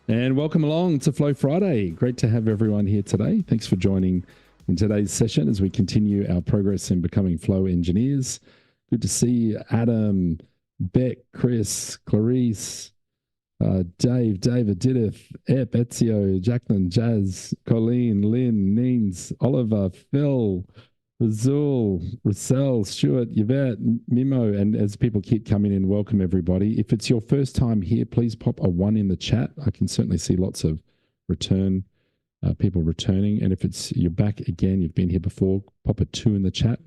And welcome along to Flow Friday. Great to have everyone here today. Thanks for joining in today's session as we continue our progress in becoming Flow engineers. Good to see Adam, Beck, Chris, Clarice, Dave, David, Didith, Ep, Ezio, Jacqueline, Jazz, Colleen, Lynn, Neens, Oliver, Phil, Razul, Russell, Stuart, Yvette, Mimo, and as people keep coming in, welcome everybody. If it's your first time here, please pop a 1 in the chat. I can certainly see lots of people returning. And if it's you're back again, you've been here before, pop a 2 in the chat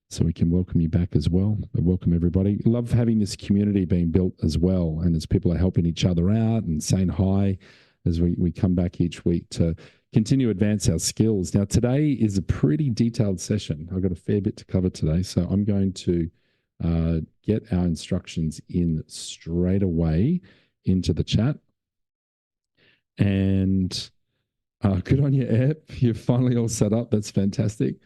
so we can welcome you back as well. But welcome everybody. Love having this community being built as well. And as people are helping each other out and saying hi as we come back each week to continue to advance our skills. Now, today is a pretty detailed session. I've got a fair bit to cover today, so I'm going to get our instructions in straight away into the chat. And good on you, Ep. You're finally all set up. That's fantastic.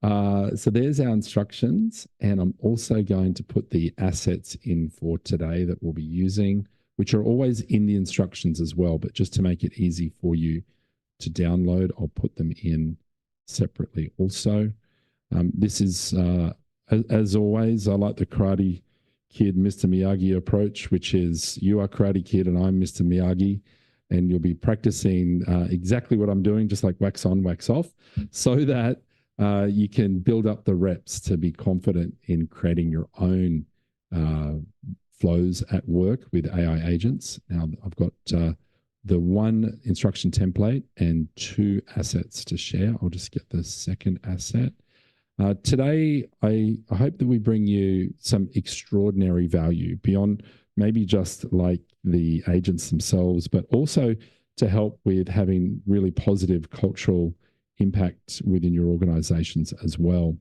So there's our instructions, and I'm also going to put the assets in for today that we'll be using, which are always in the instructions as well, but just to make it easy for you to download, I'll put them in separately also. This is, as always, I like the Karate Kid, Mr. Miyagi approach, which is you are Karate Kid and I'm Mr. Miyagi, and you'll be practicing exactly what I'm doing, just like wax on, wax off, so that you can build up the reps to be confident in creating your own flows at work with AI agents. Now, I've got the 1 instruction template and 2 assets to share. I'll just get the second asset. Today, I hope that we bring you some extraordinary value beyond maybe just like the agents themselves, but also to help with having really positive cultural impact within your organizations as well.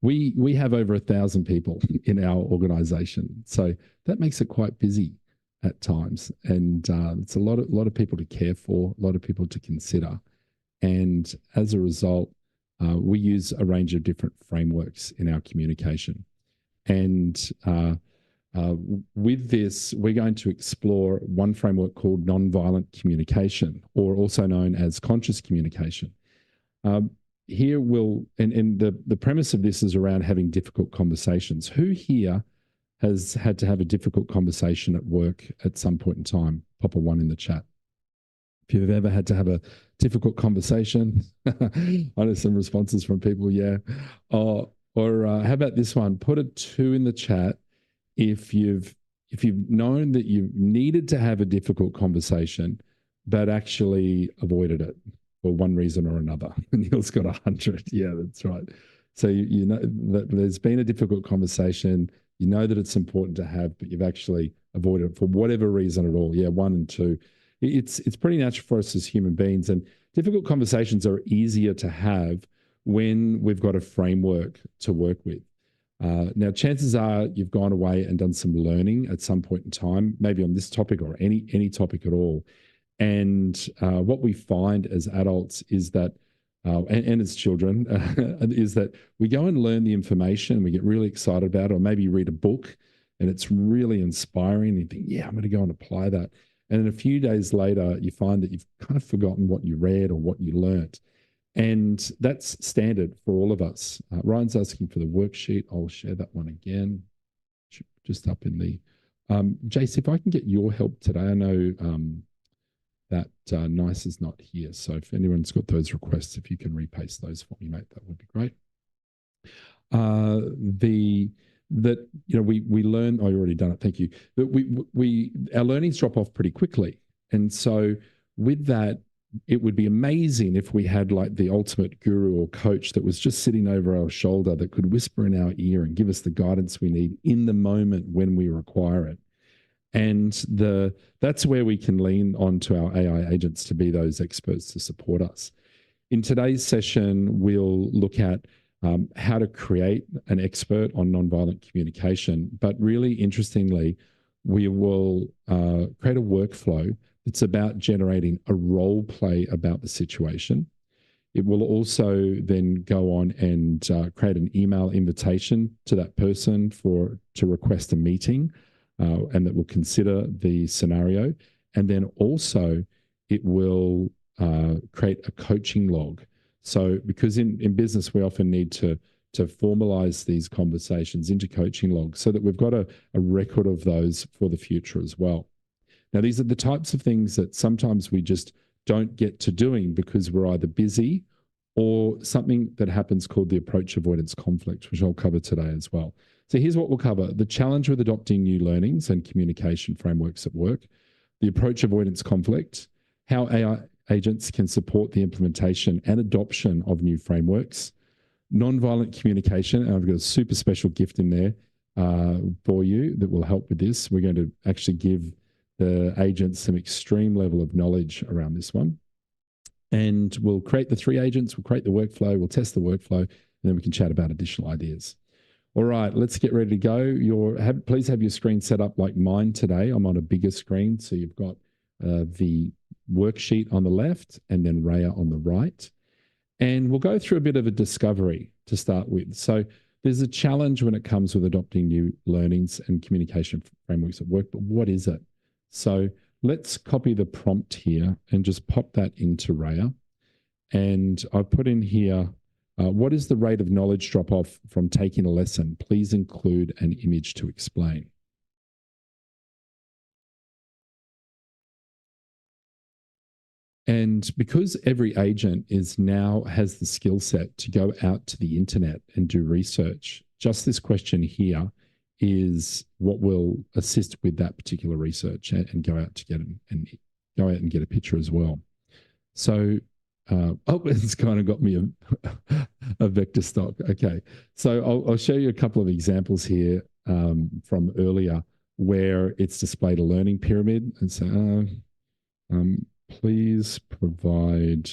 We have over 1,000 people in our organization, so that makes it quite busy at times, and it's a lot of people to care for, a lot of people to consider, and as a result, we use a range of different frameworks in our communication. And with this, we're going to explore one framework called Nonviolent Communication, or also known as conscious communication. Here and the premise of this is around having difficult conversations. Who here has had to have a difficult conversation at work at some point in time? Pop a 1 in the chat. If you've ever had to have a difficult conversation, I know some responses from people, yeah. Or how about this one? Put a 2 in the chat if you've known that you needed to have a difficult conversation, but actually avoided it for one reason or another. Neil's got 100. Yeah, that's right. So you know that there's been a difficult conversation. You know that it's important to have, but you've actually avoided it for whatever reason at all. Yeah, 1 and 2. It's pretty natural for us as human beings, and difficult conversations are easier to have when we've got a framework to work with. Now, chances are you've gone away and done some learning at some point in time, maybe on this topic or any topic at all. And what we find as adults is that, and as children, is that we go and learn the information, we get really excited about it, or maybe you read a book and it's really inspiring, and you think, yeah, I'm going to go and apply that. And then a few days later, you find that you've kind of forgotten what you read or what you learnt. And that's standard for all of us. Ryan's asking for the worksheet. I'll share that one again, just up in the... Jace, if I can get your help today, I know that Nice is not here. So if anyone's got those requests, if you can repaste those for me, mate, that would be great. We learn. Oh, you already done it. Thank you. But our learnings drop off pretty quickly, and so with that, it would be amazing if we had like the ultimate guru or coach that was just sitting over our shoulder that could whisper in our ear and give us the guidance we need in the moment when we require it. And that's where we can lean onto our AI agents to be those experts to support us. In today's session, we'll look at how to create an expert on nonviolent communication. But really interestingly, we will create a workflow that's about generating a role play about the situation. It will also then go on and create an email invitation to that person to request a meeting, and that will consider the scenario. And then also it will create a coaching log. So because in business, we often need to formalize these conversations into coaching logs so that we've got a record of those for the future as well. Now, these are the types of things that sometimes we just don't get to doing because we're either busy or something that happens called the approach avoidance conflict, which I'll cover today as well. So here's what we'll cover: the challenge with adopting new learnings and communication frameworks at work, the approach avoidance conflict, how AI agents can support the implementation and adoption of new frameworks, nonviolent communication, and I've got a super special gift in there for you that will help with this. We're going to actually give the agents some extreme level of knowledge around this one. And we'll create the 3 agents, we'll create the workflow, we'll test the workflow, and then we can chat about additional ideas. All right, let's get ready to go. Please have your screen set up like mine today. I'm on a bigger screen, so you've got the worksheet on the left and then Raya on the right. And we'll go through a bit of a discovery to start with. So there's a challenge when it comes with adopting new learnings and communication frameworks at work, but what is it? So let's copy the prompt here and just pop that into Raya. And I've put in here, what is the rate of knowledge drop-off from taking a lesson? Please include an image to explain. And because every agent has the skill set to go out to the internet and do research, just this question here is what will assist with that particular research and go out to get and get a picture as well. So, it's kind of got me a vector stock. Okay, so I'll show you a couple of examples here from earlier where it's displayed a learning pyramid and say, please provide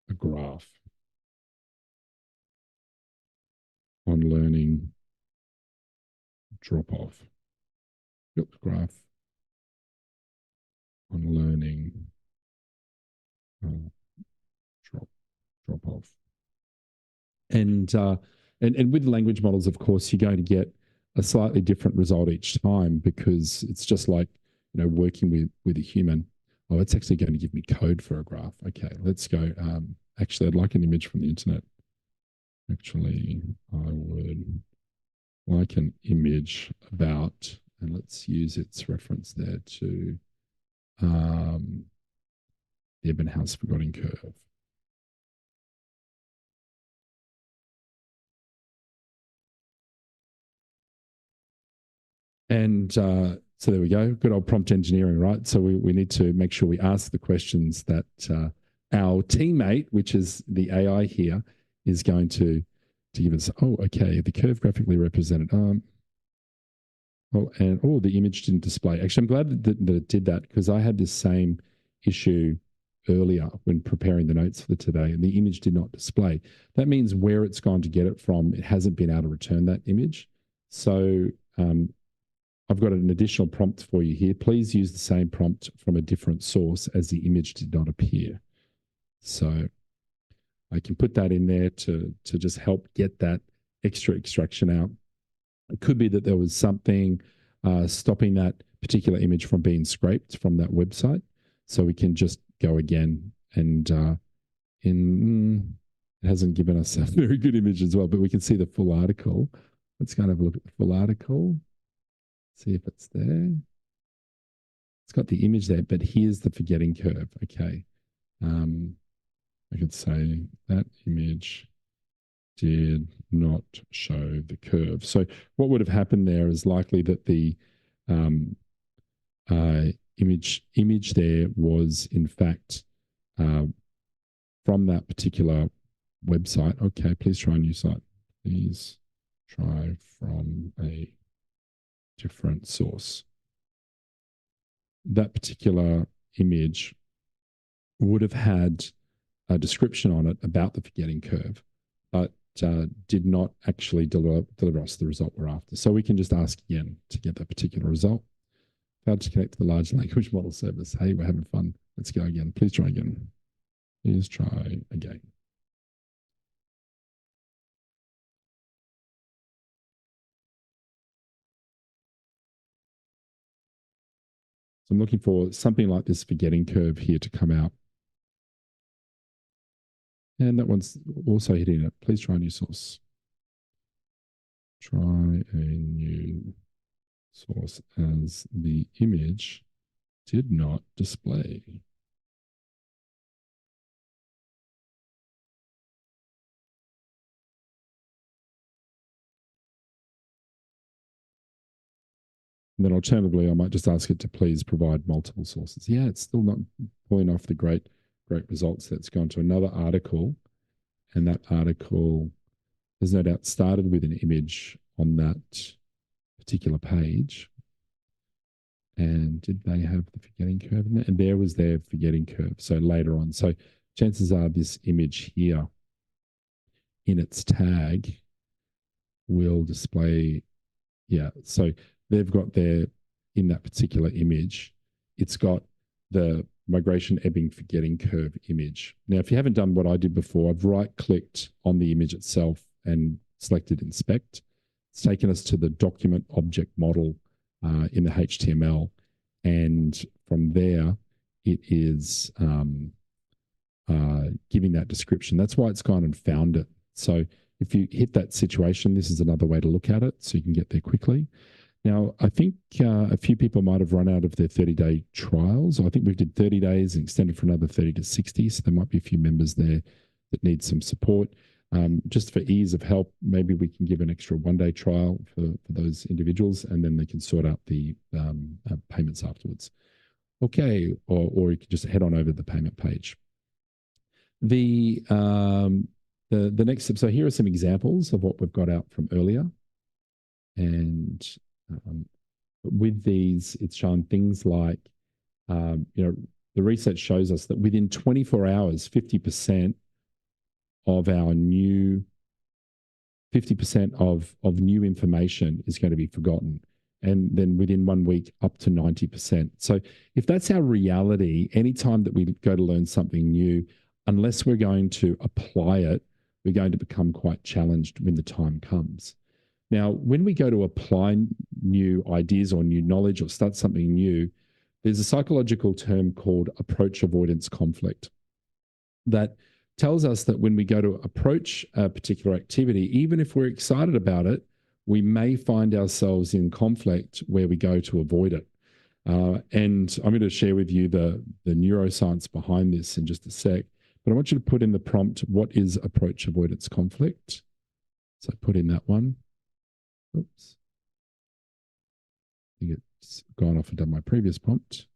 a graph on learning drop-off. Graph on learning drop-off. And with language models, of course, you're going to get a slightly different result each time because it's just like, working with a human. Oh, it's actually going to give me code for a graph. Okay, let's go. Actually, I'd like an image from the internet. Actually, I would like an image about, and let's use its reference there to the Ebbinghaus forgetting curve. And so there we go. Good old prompt engineering, right? So we need to make sure we ask the questions that our teammate, which is the AI here, is going to give us. Oh, okay. The curve graphically represented. The image didn't display. Actually, I'm glad that it did that because I had this same issue earlier when preparing the notes for today, and the image did not display. That means where it's gone to get it from, it hasn't been able to return that image. So I've got an additional prompt for you here. Please use the same prompt from a different source as the image did not appear. So I can put that in there to just help get that extra extraction out. It could be that there was something stopping that particular image from being scraped from that website. So we can just go again and it hasn't given us a very good image as well, but we can see the full article. Let's kind of look at the full article, see if it's there. It's got the image there, but here's the forgetting curve. Okay. I could say that image did not show the curve. So what would have happened there is likely that the image there was in fact from that particular website. Okay, please try a new site. Please try from a different source. That particular image would have had a description on it about the forgetting curve, but did not actually deliver us the result we're after. So we can just ask again to get that particular result. Failed to connect to the large language model service. Hey, we're having fun. Let's go again. Please try again. Please try again. So I'm looking for something like this forgetting curve here to come out. And that one's also hitting it. Please try a new source. Try a new source as the image did not display. And then alternatively, I might just ask it to please provide multiple sources. Yeah, it's still not pulling off the great results. That's gone to another article. And that article has no doubt started with an image on that particular page. And did they have the forgetting curve in there? And there was their forgetting curve. So later on. So chances are this image here in its tag will display. Yeah. So they've got their, in that particular image, it's got the migration ebbing forgetting curve image. Now, if you haven't done what I did before, I've right-clicked on the image itself and selected inspect. It's taken us to the document object model in the HTML. And from there, it is giving that description. That's why it's gone and found it. So if you hit that situation, this is another way to look at it so you can get there quickly. Now, I think a few people might have run out of their 30-day trials. I think we did 30 days and extended for another 30 to 60. So there might be a few members there that need some support. Just for ease of help, maybe we can give an extra one-day trial for those individuals, and then they can sort out the payments afterwards. Okay, or you can just head on over to the payment page. The next step, so here are some examples of what we've got out from earlier. And with these, it's shown things like, the research shows us that within 24 hours, 50% of our new 50% of new information is going to be forgotten. And then within 1 week, up to 90%. So if that's our reality, anytime that we go to learn something new, unless we're going to apply it, we're going to become quite challenged when the time comes. Now, when we go to apply new ideas or new knowledge or start something new, there's a psychological term called approach-avoidance conflict that tells us that when we go to approach a particular activity, even if we're excited about it, we may find ourselves in conflict where we go to avoid it. And I'm going to share with you the neuroscience behind this in just a sec. But I want you to put in the prompt, what is approach-avoidance conflict? So put in that one. Oops. I think it's gone off and done my previous prompt.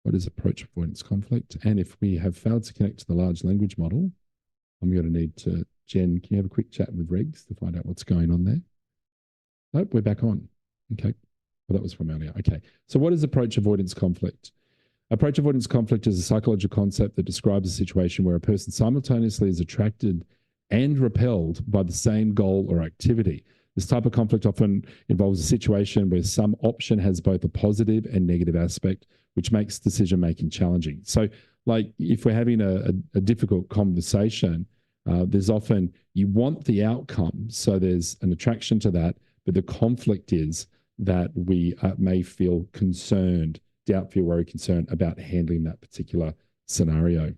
What is approach avoidance conflict? And if we have failed to connect to the large language model, I'm going to need to, Jen, can you have a quick chat with Regs to find out what's going on there? Nope, we're back on. Okay. Well, that was from earlier. Okay. So what is approach avoidance conflict? Approach avoidance conflict is a psychological concept that describes a situation where a person simultaneously is attracted and repelled by the same goal or activity. This type of conflict often involves a situation where some option has both a positive and negative aspect, which makes decision-making challenging. So like if we're having a difficult conversation, there's often, you want the outcome. So there's an attraction to that, but the conflict is that we may feel concerned, doubt, fear, worry, concern about handling that particular scenario.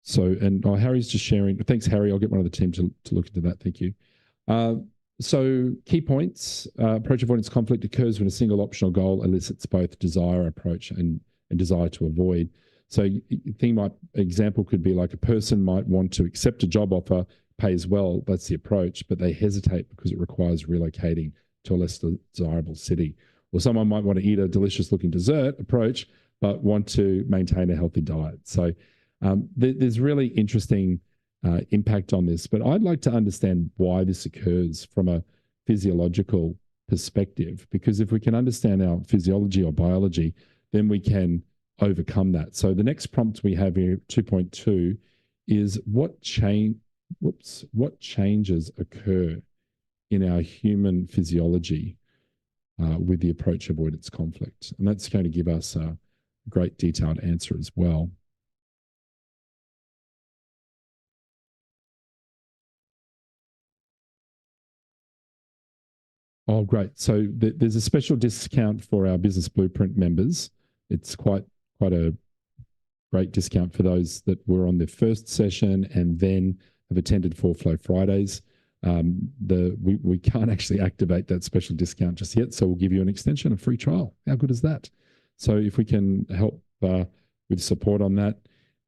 So, and Harry's just sharing. Thanks, Harry. I'll get one of the team to look into that. Thank you. So key points, approach avoidance conflict occurs when a single optional goal elicits both desire approach and desire to avoid. So example could be like a person might want to accept a job offer, pays well, that's the approach, but they hesitate because it requires relocating to a less desirable city. Or someone might want to eat a delicious looking dessert, approach, but want to maintain a healthy diet. So there's really interesting impact on this, but I'd like to understand why this occurs from a physiological perspective, because if we can understand our physiology or biology, then we can overcome that. So the next prompt we have here, 2.2, is what changes occur in our human physiology with the approach avoidance conflict? And that's going to give us a great detailed answer as well. Oh, great. So there's a special discount for our Business Blueprint members. It's quite a great discount for those that were on their first session and then have attended Flow Fridays. We can't actually activate that special discount just yet, so we'll give you an extension, a free trial. How good is that? So if we can help with support on that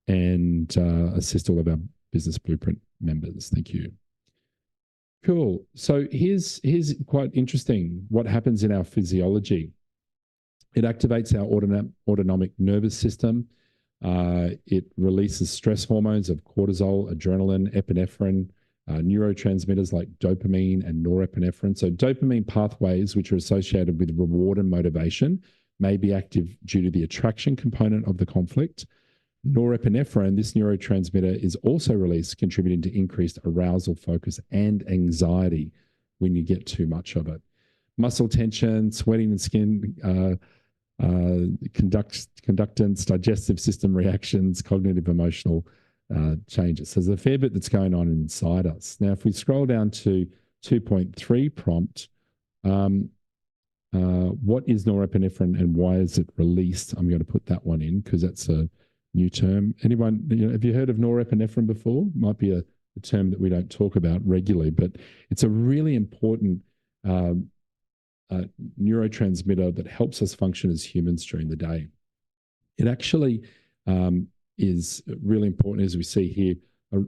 and assist all of our Business Blueprint members, thank you. Cool. So here's quite interesting what happens in our physiology. It activates our autonomic nervous system. It releases stress hormones of cortisol, adrenaline, epinephrine, neurotransmitters like dopamine and norepinephrine. So dopamine pathways, which are associated with reward and motivation, may be active due to the attraction component of the conflict. Norepinephrine, this neurotransmitter, is also released, contributing to increased arousal, focus, and anxiety when you get too much of it. Muscle tension, sweating and skin conductance, digestive system reactions, cognitive emotional changes. So there's a fair bit that's going on inside us. Now, if we scroll down to 2.3 prompt, what is norepinephrine and why is it released? I'm going to put that one in because that's a new term. Anyone, have you heard of norepinephrine before? Might be a term that we don't talk about regularly, but it's a really important neurotransmitter that helps us function as humans during the day. It actually is really important, as we see here,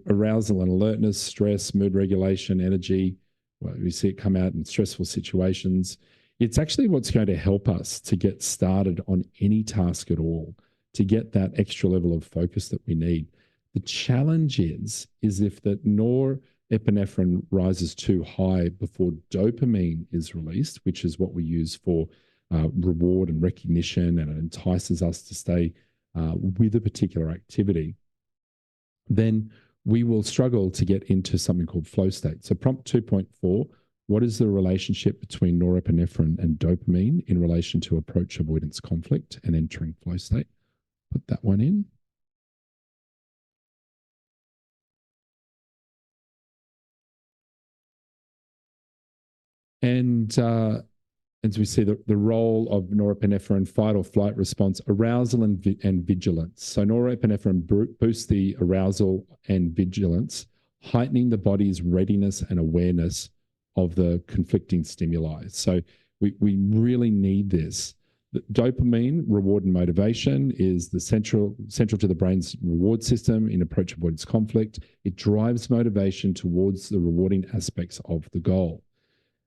arousal and alertness, stress, mood regulation, energy. Well, we see it come out in stressful situations. It's actually what's going to help us to get started on any task at all, to get that extra level of focus that we need. The challenge is if the norepinephrine rises too high before dopamine is released, which is what we use for reward and recognition, and it entices us to stay with a particular activity, then we will struggle to get into something called flow state. So prompt 2.4, what is the relationship between norepinephrine and dopamine in relation to approach avoidance conflict and entering flow state? Put that one in. And as we see, the role of norepinephrine, fight or flight response, arousal and vigilance. So norepinephrine boosts the arousal and vigilance, heightening the body's readiness and awareness of the conflicting stimuli. So we really need this. The dopamine, reward and motivation, is the central to the brain's reward system in approach avoidance conflict. It drives motivation towards the rewarding aspects of the goal.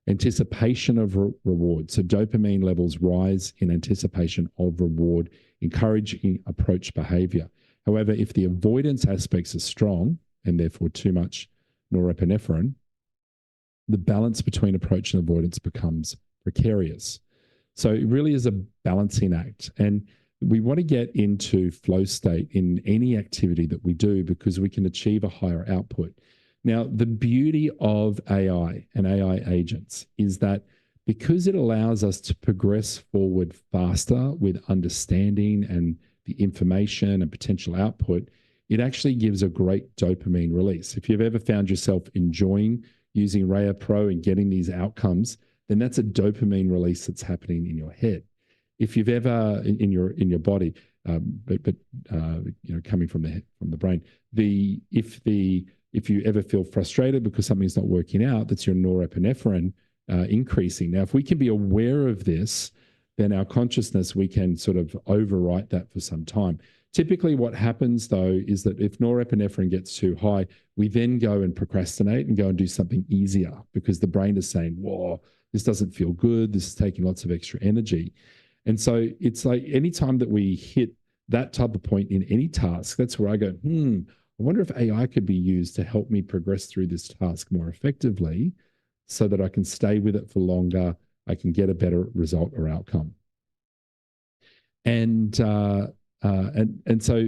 Anticipation of reward. So dopamine levels rise in anticipation of reward, encouraging approach behavior. However, if the avoidance aspects are strong and therefore too much norepinephrine, the balance between approach and avoidance becomes precarious. So it really is a balancing act. And we want to get into flow state in any activity that we do because we can achieve a higher output. Now, the beauty of AI and AI agents is that because it allows us to progress forward faster with understanding and the information and potential output, it actually gives a great dopamine release. If you've ever found yourself enjoying using Raya Pro and getting these outcomes, then that's a dopamine release that's happening in your head. If you've ever in your body, coming from the brain, if you ever feel frustrated because something's not working out, that's your norepinephrine increasing. Now, if we can be aware of this, then our consciousness, we can sort of overwrite that for some time. Typically what happens though is that if norepinephrine gets too high, we then go and procrastinate and go and do something easier because the brain is saying, whoa, this doesn't feel good. This is taking lots of extra energy. And so it's like anytime that we hit that type of point in any task, that's where I go, I wonder if AI could be used to help me progress through this task more effectively so that I can stay with it for longer, I can get a better result or outcome. And so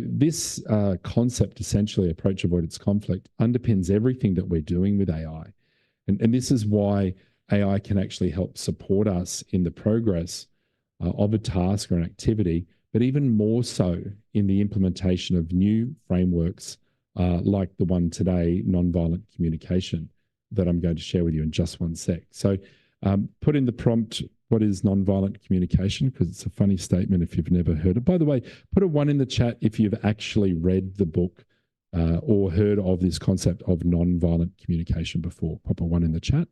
this concept, essentially, approach avoidance conflict, underpins everything that we're doing with AI. And this is why AI can actually help support us in the progress of a task or an activity, but even more so in the implementation of new frameworks like the one today, Nonviolent Communication, that I'm going to share with you in just one sec. So Put in the prompt, what is nonviolent communication? Because it's a funny statement if you've never heard it. By the way, put a 1 in the chat if you've actually read the book or heard of this concept of nonviolent communication before. Pop a 1 in the chat.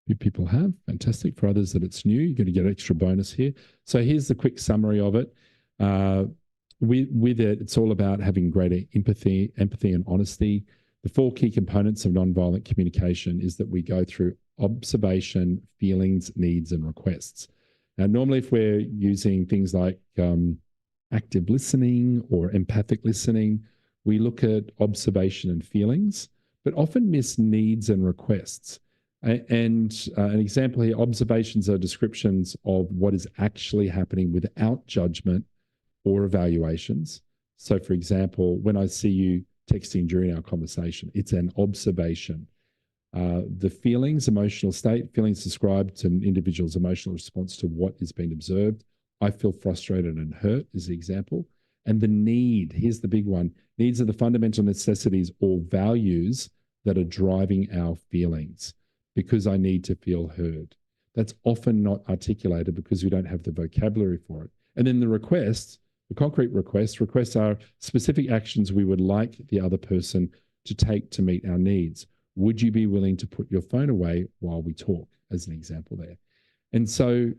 Few people have. Fantastic. For others that it's new, you're going to get an extra bonus here. So here's the quick summary of it. With it, it's all about having greater empathy and honesty. The 4 key components of nonviolent communication is that we go through observation, feelings, needs, and requests. Now, normally if we're using things like active listening or empathic listening, we look at observation and feelings, but often miss needs and requests. And an example here, observations are descriptions of what is actually happening without judgment or evaluations. So for example, when I see you texting during our conversation, it's an observation. The feelings, emotional state, feelings described an individual's emotional response to what is being observed. I feel frustrated and hurt is the example. And the need, here's the big one, needs are the fundamental necessities or values that are driving our feelings. Because I need to feel heard. That's often not articulated because we don't have the vocabulary for it. And then the requests, the concrete requests are specific actions we would like the other person to take to meet our needs. Would you be willing to put your phone away while we talk, as an example there? And so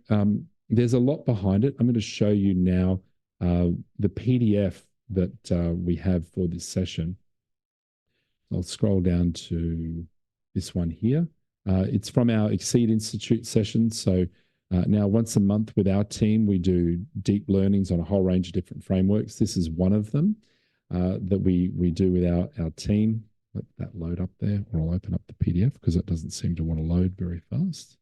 there's a lot behind it. I'm going to show you now the PDF that we have for this session. I'll scroll down to this one here. It's from our Exceed Institute sessions. So now once a month with our team, we do deep learnings on a whole range of different frameworks. This is one of them that we do with our team. Let that load up there, or I'll open up the PDF because it doesn't seem to want to load very fast.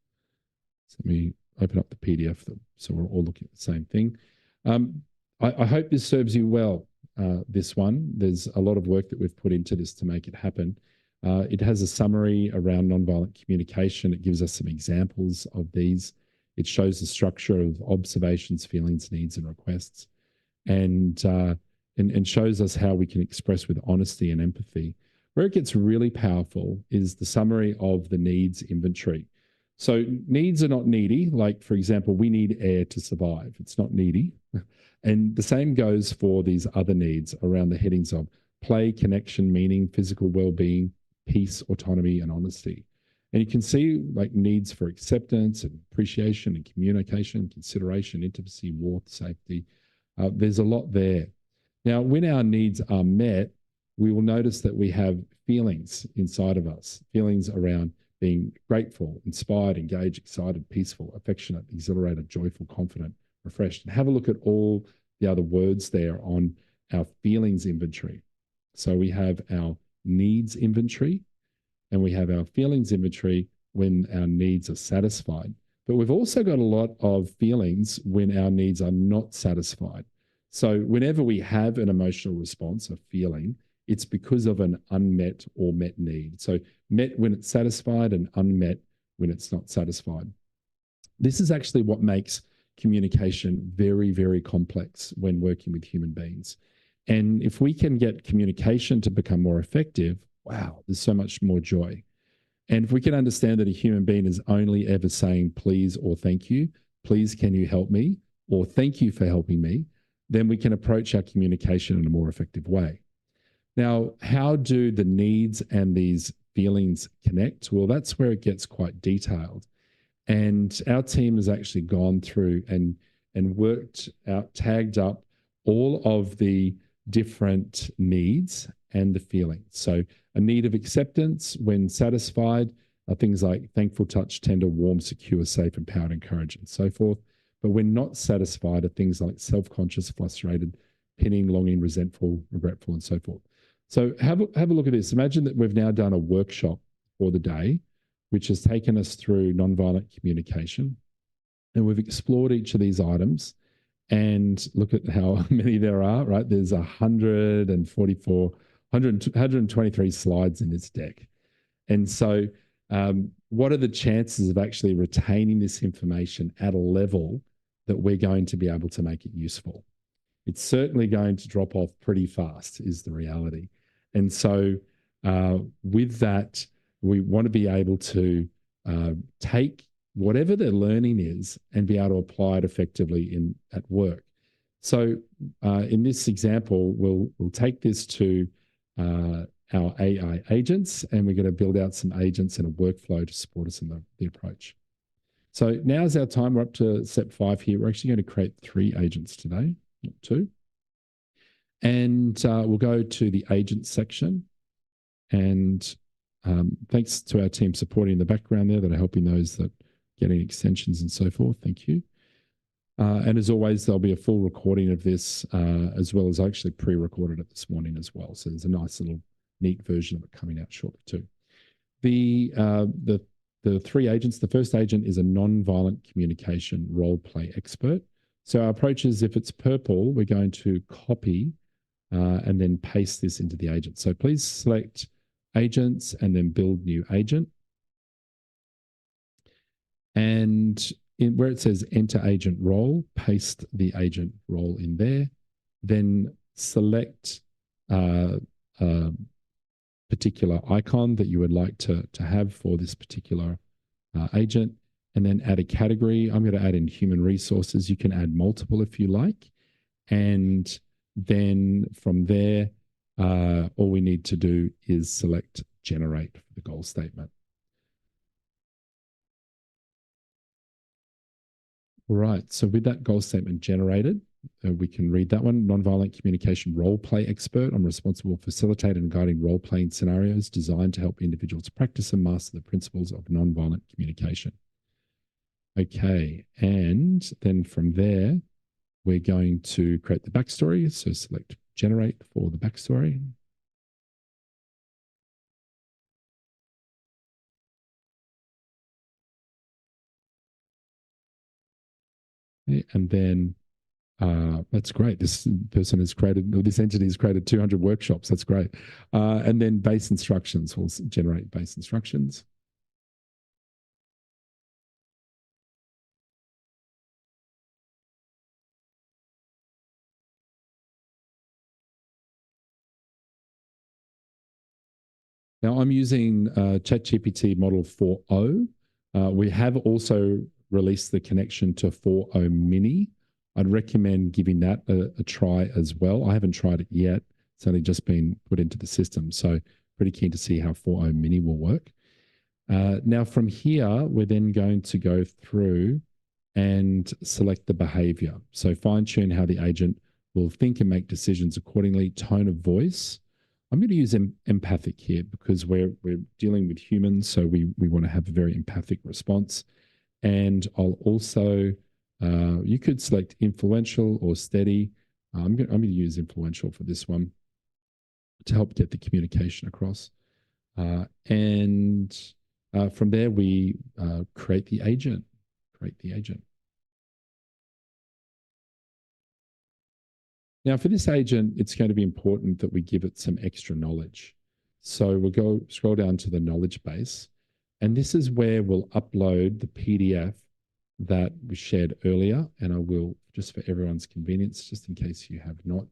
So let me open up the PDF so we're all looking at the same thing. I hope this serves you well, this one. There's a lot of work that we've put into this to make it happen. It has a summary around nonviolent communication. It gives us some examples of these. It shows the structure of observations, feelings, needs, and requests, and shows us how we can express with honesty and empathy. Where it gets really powerful is the summary of the needs inventory. So needs are not needy. Like, for example, we need air to survive. It's not needy. And the same goes for these other needs around the headings of play, connection, meaning, physical well-being, peace, autonomy, and honesty. And you can see like needs for acceptance and appreciation and communication, consideration, intimacy, warmth, safety. There's a lot there. Now, when our needs are met, we will notice that we have feelings inside of us, feelings around being grateful, inspired, engaged, excited, peaceful, affectionate, exhilarated, joyful, confident, refreshed. And have a look at all the other words there on our feelings inventory. So we have our needs inventory, and we have our feelings inventory when our needs are satisfied. But we've also got a lot of feelings when our needs are not satisfied. So whenever we have an emotional response, a feeling, it's because of an unmet or met need. So met when it's satisfied and unmet when it's not satisfied. This is actually what makes communication very, very complex when working with human beings. And if we can get communication to become more effective, wow, there's so much more joy. And if we can understand that a human being is only ever saying please or thank you, please can you help me, or thank you for helping me, then we can approach our communication in a more effective way. Now, how do the needs and these feelings connect? Well, that's where it gets quite detailed. And our team has actually gone through and worked out, tagged up all of the different needs and the feelings. So a need of acceptance when satisfied are things like thankful, touch, tender, warm, secure, safe, empowered, encouraged, and so forth. But when not satisfied are things like self-conscious, frustrated, pinning, longing, resentful, regretful, and so forth. So have a look at this. Imagine that we've now done a workshop for the day, which has taken us through nonviolent communication. And we've explored each of these items. And look at how many there are, right? There's 123 slides in this deck. And so what are the chances of actually retaining this information at a level that we're going to be able to make it useful. It's certainly going to drop off pretty fast, is the reality. And so with that, we want to be able to take whatever their learning is and be able to apply it effectively at work. So in this example, we'll take this to our AI agents, and we're going to build out some agents and a workflow to support us in the approach. So now's our time. We're up to step 5 here. We're actually going to create 3 agents today, not 2. And we'll go to the agent section. And thanks to our team supporting in the background there that are helping those that getting extensions and so forth. Thank you. And as always, there'll be a full recording of this, as well as I actually pre-recorded it this morning as well. So there's a nice little neat version of it coming out shortly too. The 3 agents, the first agent is a nonviolent communication role play expert. So our approach is, if it's purple, we're going to copy and then paste this into the agent. So please select agents and then build new agent. And where it says enter agent role, paste the agent role in there. Then select a particular icon that you would like to have for this particular agent, and then add a category. I'm going to add in human resources. You can add multiple if you like. And then from there, all we need to do is select generate for the goal statement. All right, so with that goal statement generated, we can read that one. Nonviolent communication role play expert. I'm responsible for facilitating and guiding role playing scenarios designed to help individuals practice and master the principles of nonviolent communication. Okay, and then from there, we're going to create the backstory. So select generate for the backstory. Okay, and then that's great. This person has created, or this entity has created 200 workshops. That's great. And then base instructions. We'll generate base instructions. Now I'm using ChatGPT model 4.0. We have also released the connection to 4.0 mini. I'd recommend giving that a try as well. I haven't tried it yet. It's only just been put into the system. So pretty keen to see how 4.0 mini will work. Now from here, we're then going to go through and select the behavior. So fine tune how the agent will think and make decisions accordingly. Tone of voice. I'm going to use empathic here because we're dealing with humans. So we want to have a very empathic response. And I'll also, you could select influential or steady. I'm going to use influential for this one to help get the communication across. And from there, we create the agent. Now, for this agent, it's going to be important that we give it some extra knowledge. So we'll go scroll down to the knowledge base. And this is where we'll upload the PDF that we shared earlier. And I will, just for everyone's convenience, just in case you have not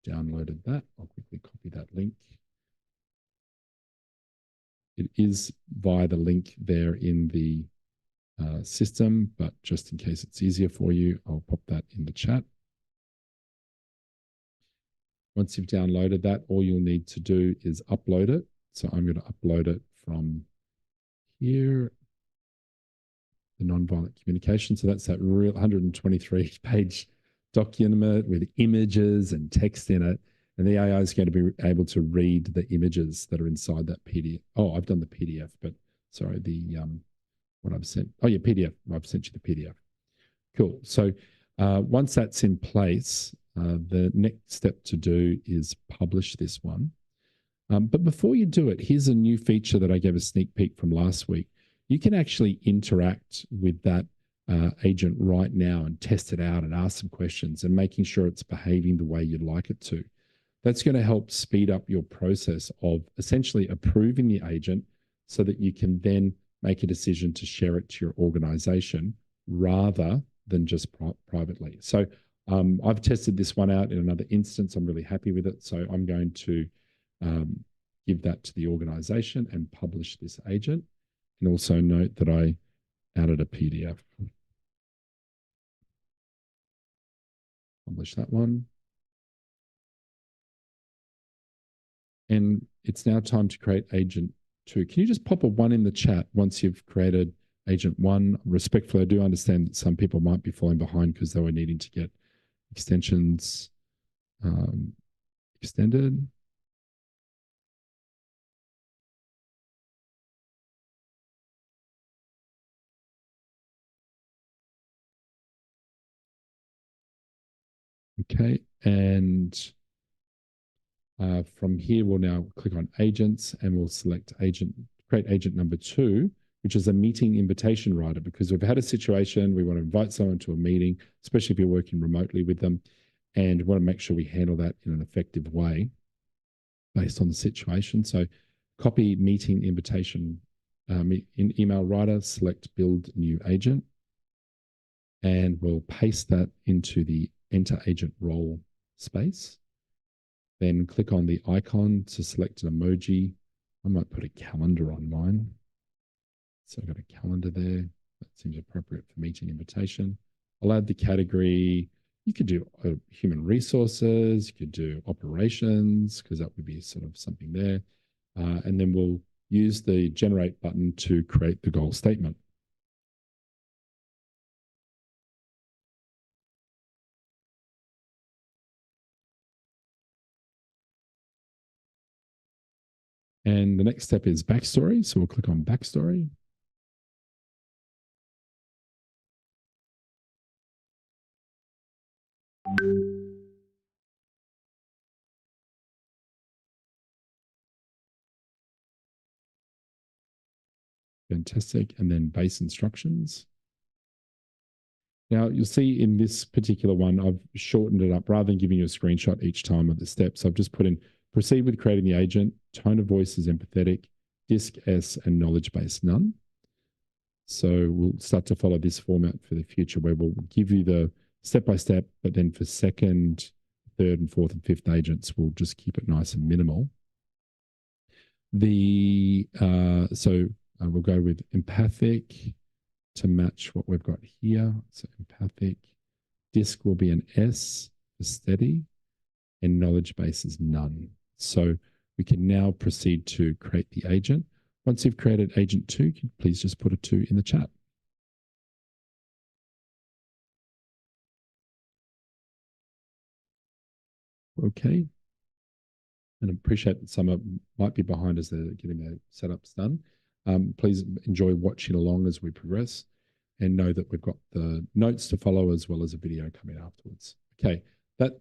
downloaded that, I'll quickly copy that link. It is via the link there in the system, but just in case it's easier for you, I'll pop that in the chat. Once you've downloaded that, all you'll need to do is upload it. So I'm going to upload it from here, the nonviolent communication. So that's that real 123-page document with images and text in it. And the AI is going to be able to read the images that are inside that PDF. Oh, I've done the PDF, but sorry, what I've sent. Oh yeah, PDF. I've sent you the PDF. Cool. So once that's in place, the next step to do is publish this one. But before you do it, here's a new feature that I gave a sneak peek from last week. You can actually interact with that agent right now and test it out and ask some questions and making sure it's behaving the way you'd like it to. That's going to help speed up your process of essentially approving the agent so that you can then make a decision to share it to your organization rather than just privately. So I've tested this one out in another instance. I'm really happy with it. So I'm going to give that to the organization and publish this agent. And also note that I added a PDF. Publish that one. And it's now time to create agent 2. Can you just pop a 1 in the chat once you've created agent 1? Respectfully, I do understand that some people might be falling behind because they were needing to get extensions extended. Okay, and from here, we'll now click on agents and we'll select create agent number 2, which is a meeting invitation writer, because we've had a situation, we want to invite someone to a meeting, especially if you're working remotely with them, and we want to make sure we handle that in an effective way based on the situation. So copy meeting invitation in email writer, select build new agent, and we'll paste that into the enter agent role space. Then click on the icon to select an emoji. I might put a calendar on mine. So I've got a calendar there. That seems appropriate for meeting invitation. I'll add the category. You could do human resources. You could do operations, because that would be sort of something there. And then we'll use the generate button to create the goal statement. And the next step is backstory. So we'll click on backstory. Fantastic. And then base instructions. Now, you'll see in this particular one, I've shortened it up rather than giving you a screenshot each time of the steps. I've just put in proceed with creating the agent, tone of voice is empathetic, disc S, and knowledge base none. So we'll start to follow this format for the future, where we'll give you the step-by-step, but then for second, third, and fourth, and fifth agents, we'll just keep it nice and minimal. We'll go with empathic to match what we've got here. So empathic. Disc will be an S for steady, and knowledge base is none. So we can now proceed to create the agent. Once you've created agent 2, please just put a 2 in the chat. Okay. And I appreciate that some might be behind as they're getting their setups done. Please enjoy watching along as we progress, and know that we've got the notes to follow as well as a video coming afterwards. Okay,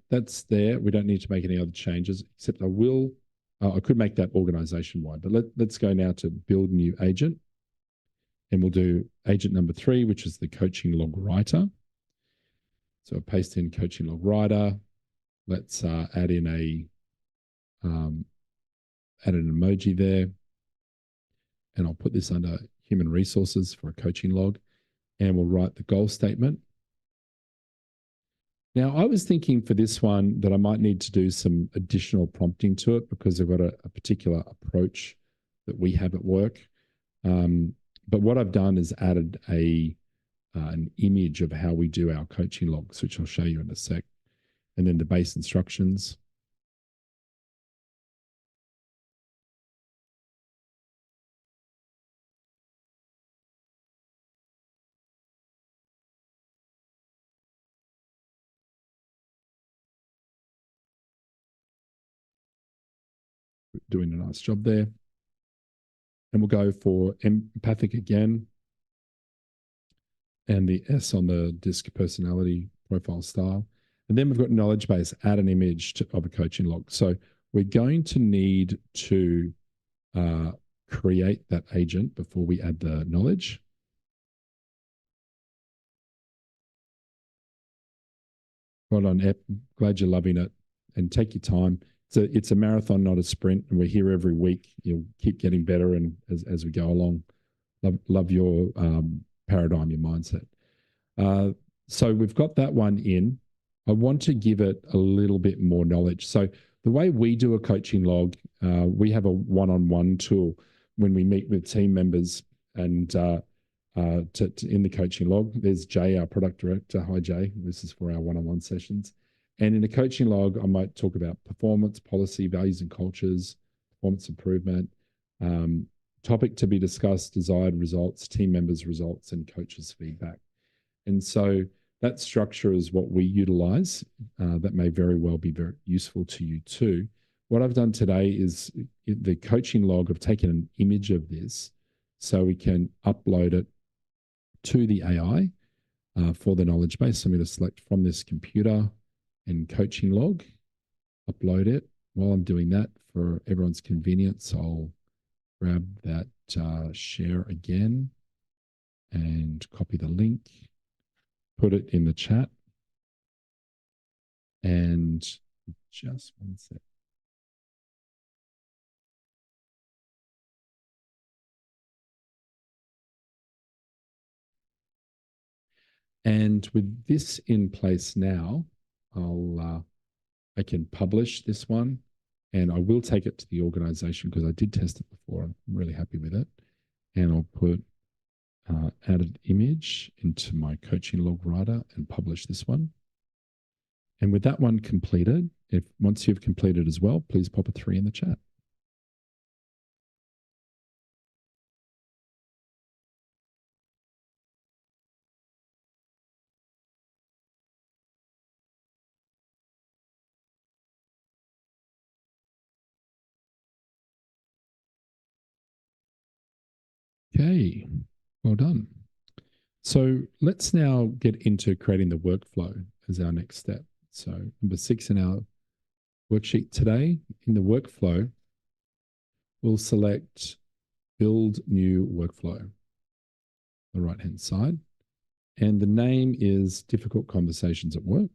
that's there. We don't need to make any other changes, except I could make that organization-wide, but let's go now to build new agent, and we'll do agent number 3, which is the coaching log writer. So I'll paste in coaching log writer. Let's add in an emoji there. And I'll put this under human resources for a coaching log, and we'll write the goal statement. Now, I was thinking for this one that I might need to do some additional prompting to it, because I've got a particular approach that we have at work. But what I've done is added an image of how we do our coaching logs, which I'll show you in a sec, and then the base instructions. Doing a nice job there. And we'll go for empathic again, and the S on the DISC personality profile style. And then we've got knowledge base, add an image of a coaching log. So we're going to need to create that agent before we add the knowledge. Well done, Ep. Glad you're loving it, and take your time. It's a marathon, not a sprint, and we're here every week. You'll keep getting better, and as we go along. Love your paradigm, your mindset. So we've got that one in. I want to give it a little bit more knowledge. So the way we do a coaching log, we have a one-on-one tool when we meet with team members and in the coaching log. There's Jay, our product director. Hi, Jay. This is for our one-on-one sessions. And in a coaching log, I might talk about performance, policy, values and cultures, performance improvement, topic to be discussed, desired results, team members' results, and coaches' feedback. And so that structure is what we utilize. That may very well be very useful to you too. What I've done today is the coaching log. I've taken an image of this so we can upload it to the AI for the knowledge base. So I'm going to select from this computer and coaching log, upload it. While I'm doing that, for everyone's convenience, I'll grab that share again and copy the link, put it in the chat, and just one sec. And with this in place now, I can publish this one, and I will take it to the organization because I did test it before. I'm really happy with it. And I'll put added image into my coaching log writer and publish this one. And with that one completed, once you've completed as well, please pop a 3 in the chat. Okay, well done. So let's now get into creating the workflow as our next step. So number 6 in our worksheet today, in the workflow, we'll select build new workflow on the right-hand side. And the name is difficult conversations at work.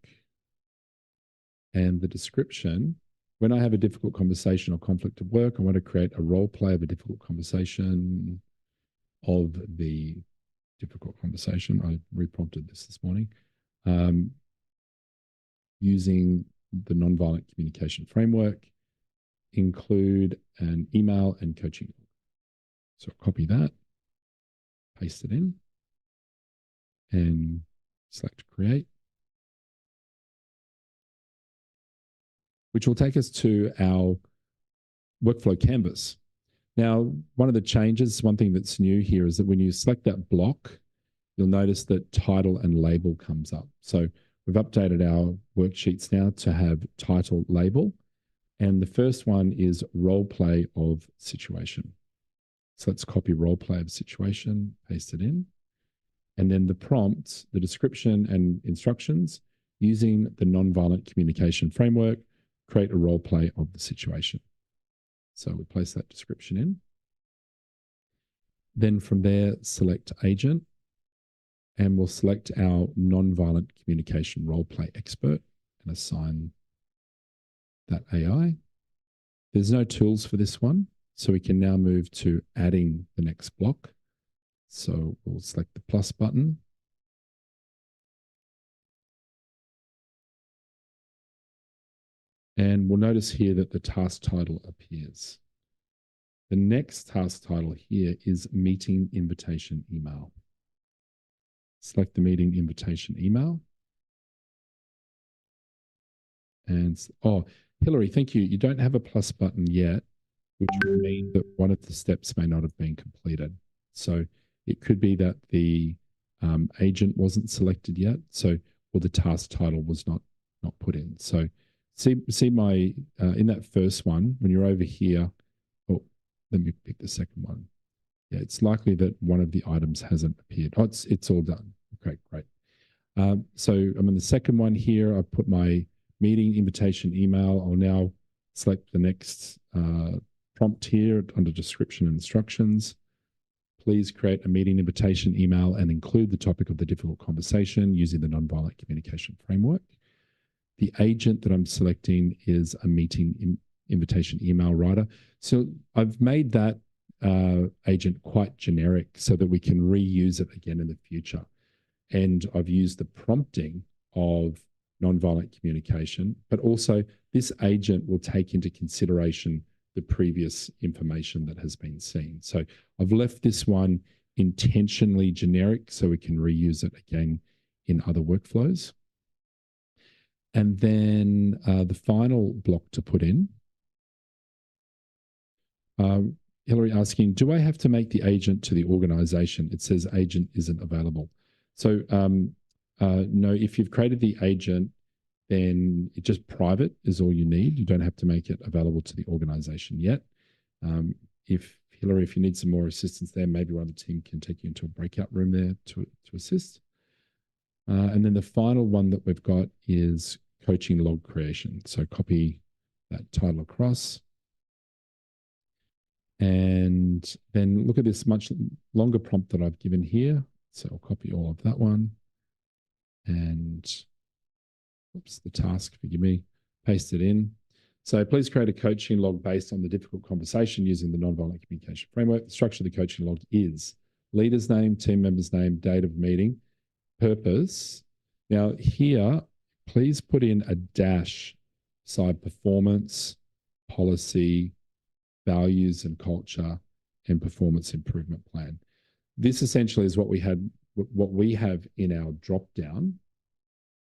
And the description, when I have a difficult conversation or conflict at work, I want to create a role play of a difficult conversation of the difficult conversation. I reprompted this morning using the Nonviolent Communication framework, include an email and coaching. So copy that, paste it in, and select create, which will take us to our workflow canvas. Now, one of the changes, one thing that's new here is that when you select that block, you'll notice that title and label comes up. So we've updated our worksheets now to have title, label, and the first one is role play of situation. So let's copy role play of situation, paste it in, and then the prompts, the description and instructions using the Nonviolent Communication framework, create a role play of the situation. So we place that description in. Then from there, select agent, and we'll select our Nonviolent Communication role play expert and assign that AI. There's no tools for this one, so we can now move to adding the next block. So we'll select the plus button. And we'll notice here that the task title appears. The next task title here is meeting invitation email. Select the meeting invitation email. And, oh, Hillary, thank you. You don't have a plus button yet, which would mean that one of the steps may not have been completed. So it could be that the agent wasn't selected yet, or the task title was not put in. So see my, in that first one, when you're over here, oh, let me pick the second one. Yeah, it's likely that one of the items hasn't appeared. Oh, it's all done. Okay, great. So I'm in the second one here. I put my meeting invitation email. I'll now select the next prompt here under description and instructions. Please create a meeting invitation email and include the topic of the difficult conversation using the Nonviolent Communication framework. The agent that I'm selecting is a meeting invitation email writer. So I've made that agent quite generic so that we can reuse it again in the future. and I've used the prompting of nonviolent communication, but also this agent will take into consideration the previous information that has been seen. So I've left this one intentionally generic so we can reuse it again in other workflows. And then the final block to put in, Hillary asking, do I have to make the agent to the organization? It says agent isn't available. So no, if you've created the agent, then it just private is all you need. You don't have to make it available to the organization yet. If Hillary, if you need some more assistance there, maybe one of the team can take you into a breakout room there to assist. And then the final one that we've got is coaching log creation. So copy that title across. And then look at this much longer prompt that I've given here. So I'll copy all of that one. And oops, the task, forgive me, paste it in. So please create a coaching log based on the difficult conversation using the nonviolent communication framework. The structure of the coaching log is leader's name, team member's name, date of meeting, purpose. Now here, please put in a dash beside performance, policy, values and culture, and performance improvement plan. This essentially is what we have in our drop down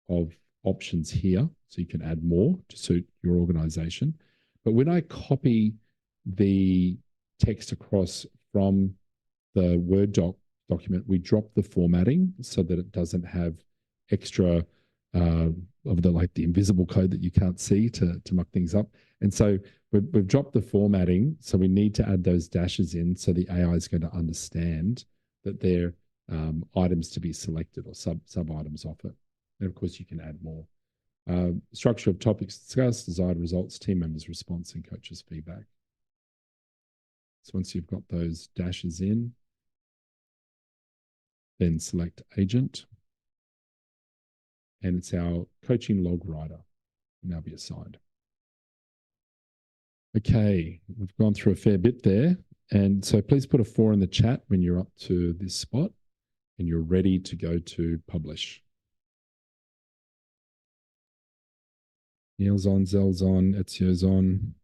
of options here. So you can add more to suit your organization. But when I copy the text across from the Word document, we drop the formatting so that it doesn't have extra of the invisible code that you can't see to muck things up. And so we've dropped the formatting. So we need to add those dashes in so the AI is going to understand that they're items to be selected or sub items of it. And of course, you can add more. Structure of topics discussed, desired results, team members' response, and coaches' feedback. So once you've got those dashes in, then select agent. And it's our coaching log writer. Now be assigned. Okay, we've gone through a fair bit there. And so please put a 4 in the chat when you're up to this spot and you're ready to go to publish. Neil's on, Zell's on, Ezio's on.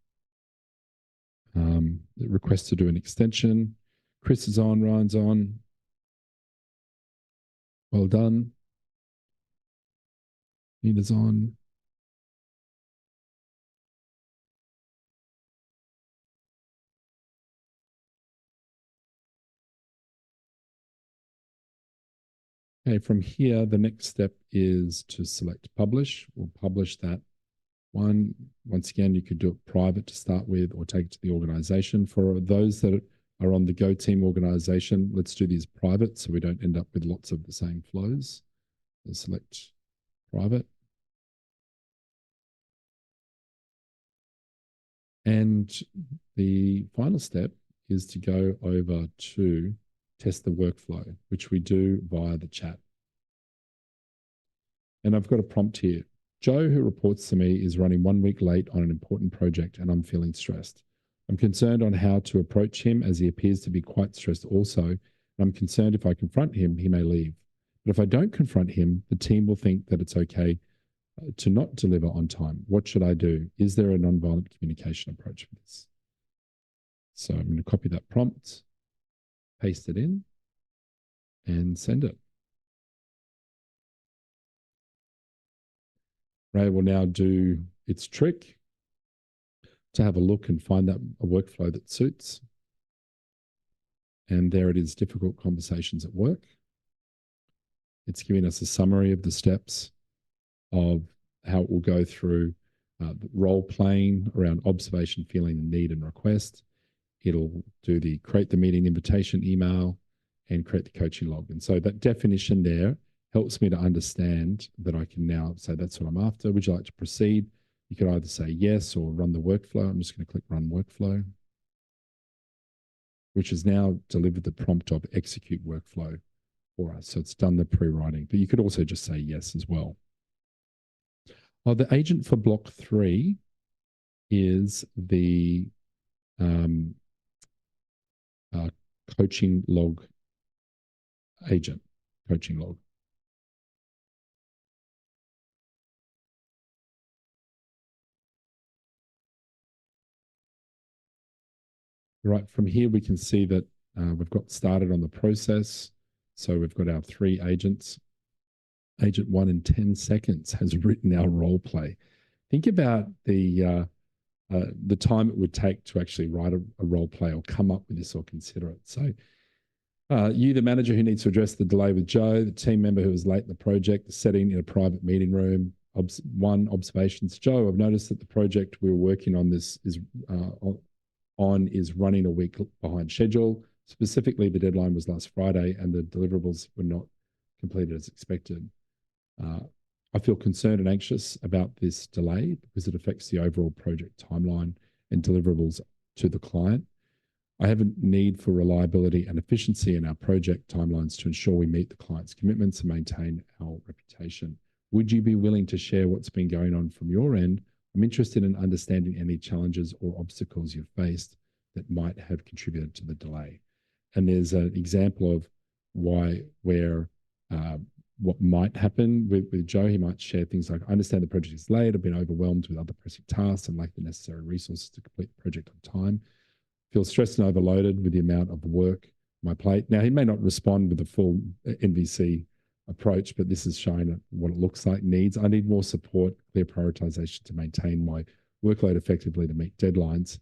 Request to do an extension. Chris is on, Ryan's on. Well done. Nina's on. Okay, from here, the next step is to select publish. We'll publish that one. Once again, you could do it private to start with or take it to the organization. For those that are on the Go Team organization, let's do these private so we don't end up with lots of the same flows. So select private. And the final step is to go over to test the workflow, which we do via the chat. And I've got a prompt here. Joe, who reports to me, is running 1 week late on an important project and I'm feeling stressed. I'm concerned on how to approach him as he appears to be quite stressed also. And I'm concerned if I confront him, he may leave. But if I don't confront him, the team will think that it's okay to not deliver on time. What should I do? Is there a nonviolent communication approach for this? So I'm going to copy that prompt, paste it in, and send it. Ray will now do its trick to have a look and find that a workflow that suits. And there it is, difficult conversations at work. It's giving us a summary of the steps of how it will go through role playing around observation, feeling, and need and request. It'll do the create the meeting invitation email and create the coaching log. And so that definition there helps me to understand that I can now say that's what I'm after. Would you like to proceed? You could either say yes or run the workflow. I'm just going to click run workflow, which has now delivered the prompt of execute workflow for us. So it's done the pre-writing, but you could also just say yes as well. Oh, the agent for block 3 is the coaching log agent, coaching log. Right, from here we can see that we've got started on the process. So we've got our 3 agents. Agent 1 in 10 seconds has written our role play. Think about the time it would take to actually write a role play or come up with this or consider it. So you, the manager who needs to address the delay with Joe, the team member who was late in the project, the setting in a private meeting room. 1 observations. Joe, I've noticed that the project we were working on is running a week behind schedule. Specifically, the deadline was last Friday and the deliverables were not completed as expected. I feel concerned and anxious about this delay because it affects the overall project timeline and deliverables to the client. I have a need for reliability and efficiency in our project timelines to ensure we meet the client's commitments and maintain our reputation. Would you be willing to share what's been going on from your end? I'm interested in understanding any challenges or obstacles you've faced that might have contributed to the delay. And there's an example of what might happen with Joe. He might share things like, I understand the project is late, I've been overwhelmed with other pressing tasks and lack the necessary resources to complete the project on time. Feel stressed and overloaded with the amount of work on my plate. Now, he may not respond with the full NVC approach, but this is showing what it looks like. Needs, I need more support, clear prioritization to maintain my workload effectively to meet deadlines.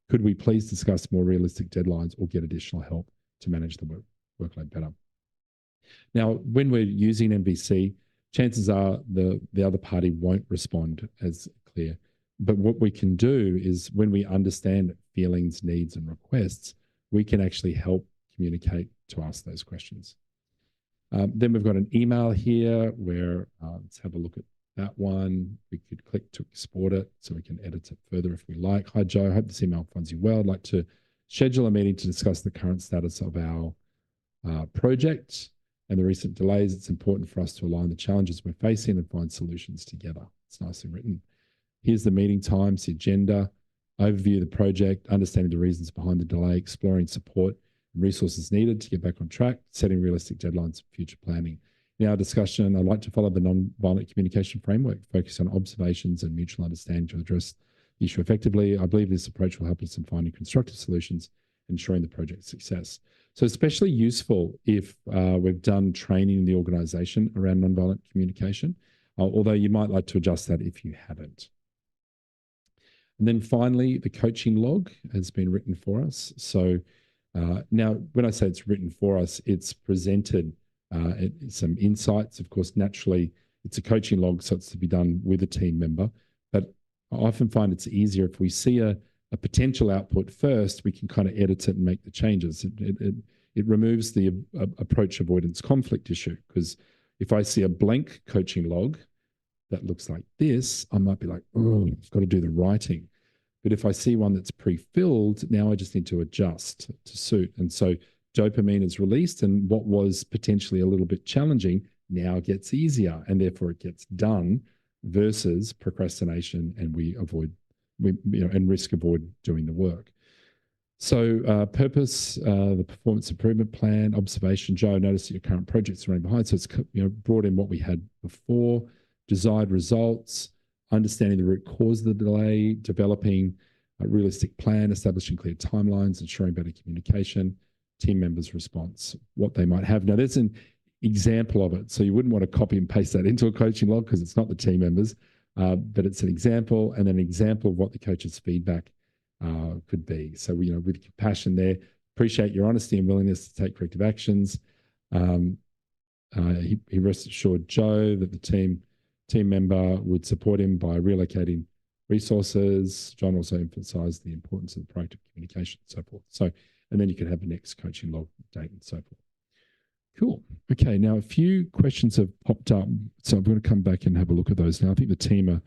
Could we please discuss more realistic deadlines or get additional help to manage the workload better? Now, when we're using MVC, chances are the other party won't respond as clear. But what we can do is when we understand feelings, needs, and requests, we can actually help communicate to ask those questions. Then we've got an email here where let's have a look at that one. We could click to export it so we can edit it further if we like. Hi, Joe. I hope this email finds you well. I'd like to schedule a meeting to discuss the current status of our project and the recent delays. It's important for us to align the challenges we're facing and find solutions together. It's nicely written. Here's the meeting times, the agenda, overview of the project, understanding the reasons behind the delay, exploring support and resources needed to get back on track, setting realistic deadlines for future planning. In our discussion, I'd like to follow the nonviolent communication framework, focus on observations and mutual understanding to address the issue effectively. I believe this approach will help us in finding constructive solutions, ensuring the project's success. So especially useful if we've done training in the organization around nonviolent communication, although you might like to adjust that if you haven't. And then finally, the coaching log has been written for us. So now when I say it's written for us, it's presented some insights. Of course, naturally, it's a coaching log, so it's to be done with a team member. But I often find it's easier if we see a potential output first, we can kind of edit it and make the changes. It removes the approach avoidance conflict issue, because if I see a blank coaching log that looks like this, I might be like, oh, I've got to do the writing. But if I see one that's pre-filled, now I just need to adjust to suit. And so dopamine is released, and what was potentially a little bit challenging now gets easier, and therefore it gets done versus procrastination, and and risk avoid doing the work. So purpose, the performance improvement plan, observation. Joe, notice that your current project's running behind. So it's brought in what we had before, desired results, understanding the root cause of the delay, developing a realistic plan, establishing clear timelines, ensuring better communication, team members' response, what they might have. Now, there's an example of it. So you wouldn't want to copy and paste that into a coaching log because it's not the team members, but it's an example, and an example of what the coach's feedback could be. So, with compassion there, appreciate your honesty and willingness to take corrective actions. He rest assured Joe that the team member would support him by relocating resources. John also emphasized the importance of the proactive communication and so forth. So, and then you can have the next coaching log date and so forth. Cool. Okay, now a few questions have popped up. So I'm going to come back and have a look at those now. I think the team are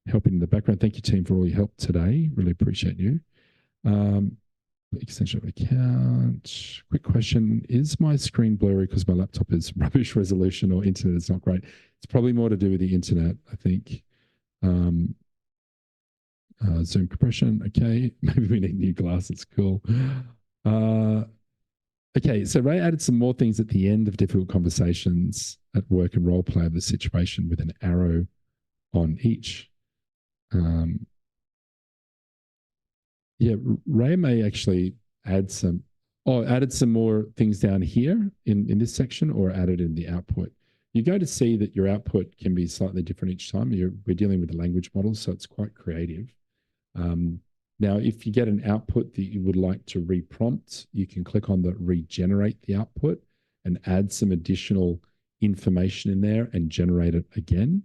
helping in the background. Thank you, team, for all your help today. Really appreciate you. Extension of account. Quick question. Is my screen blurry because my laptop is rubbish resolution or internet is not great? It's probably more to do with the internet, I think. Zoom compression. Okay. Maybe we need new glasses. Cool. Okay. So Ray added some more things at the end of difficult conversations at work and role play of the situation with an arrow on each. Yeah, Ray may actually add some, added some more things down here in this section, or added in the output. You go to see that your output can be slightly different each time. We're dealing with a language model, so it's quite creative. Now, if you get an output that you would like to reprompt, you can click on the regenerate the output and add some additional information in there and generate it again.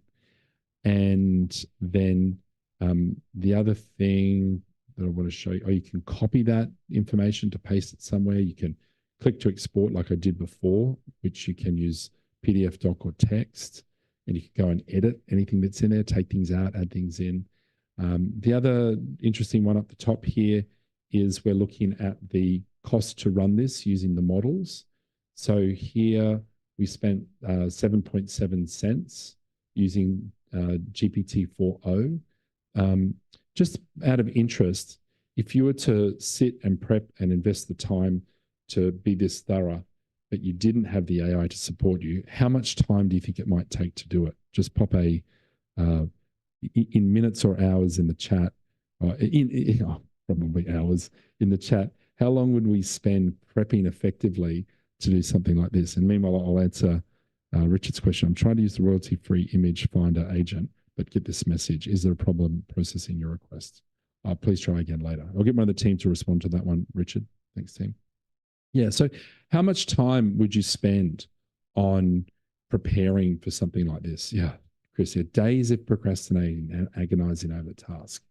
And then the other thing that I want to show you, you can copy that information to paste it somewhere. You can click to export like I did before, which you can use PDF doc or text, and you can go and edit anything that's in there, take things out, add things in. The other interesting one up the top here is we're looking at the cost to run this using the models. So here we spent 7.7 cents using GPT-4o. Just out of interest, if you were to sit and prep and invest the time to be this thorough, but you didn't have the AI to support you, how much time do you think it might take to do it? Just pop a in minutes or hours in the chat, probably hours in the chat. How long would we spend prepping effectively to do something like this? And meanwhile, I'll answer Richard's question. I'm trying to use the royalty-free image finder agent, but get this message. Is there a problem processing your request? Please try again later. I'll get one of the team to respond to that one, Richard. Thanks, team. Yeah, so how much time would you spend on preparing for something like this? Yeah, Chris, yeah, days of procrastinating and agonizing over the task.